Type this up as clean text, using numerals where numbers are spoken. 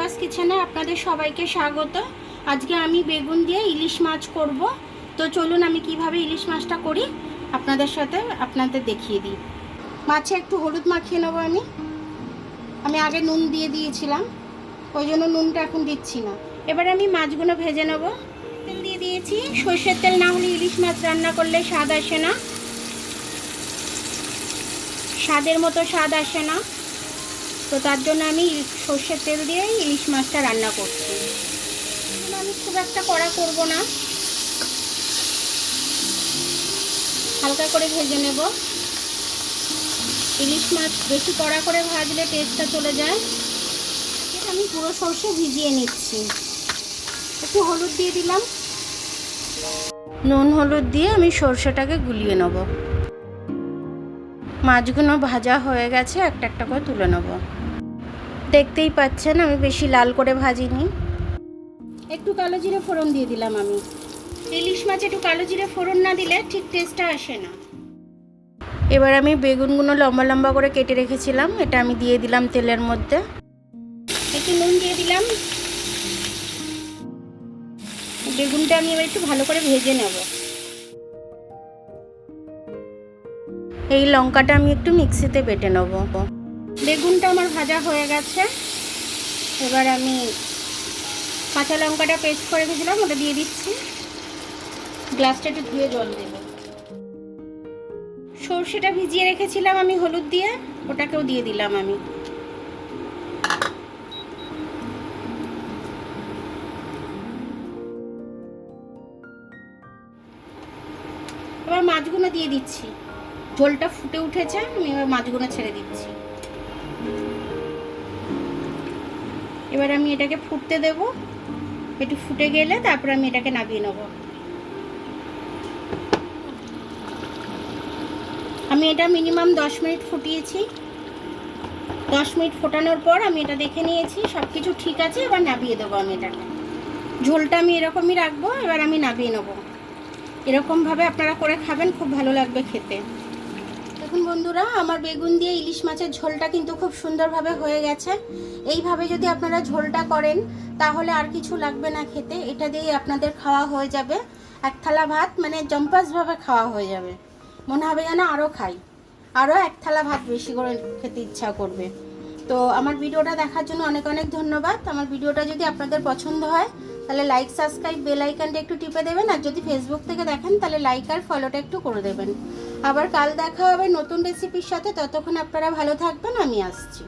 সুপ্রভাস কিচেনে আপনাদের সবাইকে স্বাগত। আজকে আমি বেগুন দিয়ে ইলিশ মাছ করব। তো চলুন আমি কিভাবে ইলিশ মাছটা করি আপনাদের দেখিয়ে দিই। মাছে একটু হলুদ মাখিয়ে নেবো। আমি আগে নুন দিয়ে দিয়েছিলাম, ওই জন্য নুনটা এখন দিচ্ছি না। এবার আমি মাছগুলো ভেজে নেব। তেল দিয়ে দিয়েছি। সর্ষের তেল না হলে ইলিশ মাছ রান্না করলে স্বাদ আসে না, স্বাদের মতো স্বাদ আসে না। তো তার জন্য আমি সর্ষের তেল দিয়েই ইলিশ মাছটা রান্না করছি। আমি খুব একটা কড়া করব না, হালকা করে ভেজে নেব। ইলিশ মাছ বেশি কড়া করে ভাজলে টেস্টটা চলে যায়। আমি পুরো সর্ষে ভিজিয়ে নিচ্ছি। একটু হলুদ দিয়ে দিলাম, নুন হলুদ দিয়ে আমি সর্ষেটাকে গুলিয়ে নেব। মাছগুলো ভাজা হয়ে গেছে, একটা একটা করে তুলে নেব। দেখতেই পাচ্ছেন আমি বেশি লাল করে ভাজিনি। একটু কালো জিরে ফোড়ন দিয়ে দিলাম। আমি ইলিশ মাছ একটু কালো জিরে ফোড়ন না দিলে ঠিক টেস্টটা আসে না। এবার আমি বেগুনগুলো লম্বা লম্বা করে কেটে রেখেছিলাম, এটা আমি দিয়ে দিলাম তেলের মধ্যে। একটু নুন দিয়ে দিলাম। বেগুনটা আমি এবার একটু ভালো করে ভেজে নেব। এই লঙ্কাটা আমি একটু মিক্সিতে বেটে নেব। বেগুনটা আমার ভাজা হয়ে গেছে। এবার আমি কাঁচা লঙ্কাটা পেস্ট করে রেখেছিলাম, ওটা দিয়ে দিচ্ছি। গ্লাসটা একটু ধুয়ে জল দেব। সর্ষেটা ভিজিয়ে রেখেছিলাম আমি হলুদ দিয়ে, ওটাকেও দিয়ে দিলাম আমি। এবার মাছগুলো দিয়ে দিচ্ছি। ঝোলটা ফুটে উঠেছে, আমি এবার মাছগুলো ছেড়ে দিচ্ছি। এবার আমি এটাকে ফুটতে দেব। একটু ফুটে গেলে তারপর আমি এটাকে নামিয়ে নেব। আমি এটা মিনিমাম 10 মিনিট ফুটিয়েছি। 10 মিনিট ফোটানোর পর আমি এটা দেখে নিয়েছি সব কিছু ঠিক আছে। এবার নামিয়ে দেবো আমি এটাকে। ঝোলটা আমি এরকমই রাখবো। এবার আমি নামিয়ে নেবো। এরকমভাবে আপনারা করে খাবেন, খুব ভালো লাগবে খেতে। দেখুন বন্ধুরা, আমার বেগুন দিয়ে ইলিশ মাছের ঝোলটা কিন্তু খুব সুন্দরভাবে হয়ে গেছে। এইভাবে যদি আপনারা ঝোলটা করেন তাহলে আর কিছু লাগবে না খেতে। এটা দিয়ে আপনাদের খাওয়া হয়ে যাবে এক থালা ভাত, মানে জম্পাসভাবে খাওয়া হয়ে যাবে। মনে হবে যেন আরও খাই, আরও এক থালা ভাত বেশি করে খেতে ইচ্ছা করবে। তো আমার ভিডিওটা দেখার জন্য অনেক অনেক ধন্যবাদ। আমার ভিডিওটা যদি আপনাদের পছন্দ হয় তাহলে লাইক, সাবস্ক্রাইব, বেল আইকনটা একটু টিপে দেবেন। আর যদি ফেসবুক থেকে দেখেন তাহলে লাইক আর ফলোটা একটু করে দেবেন। আবার কাল দেখা হবে নতুন রেসিপির সাথে। ততক্ষণ আপনারা ভালো থাকবেন, আমি আসছি।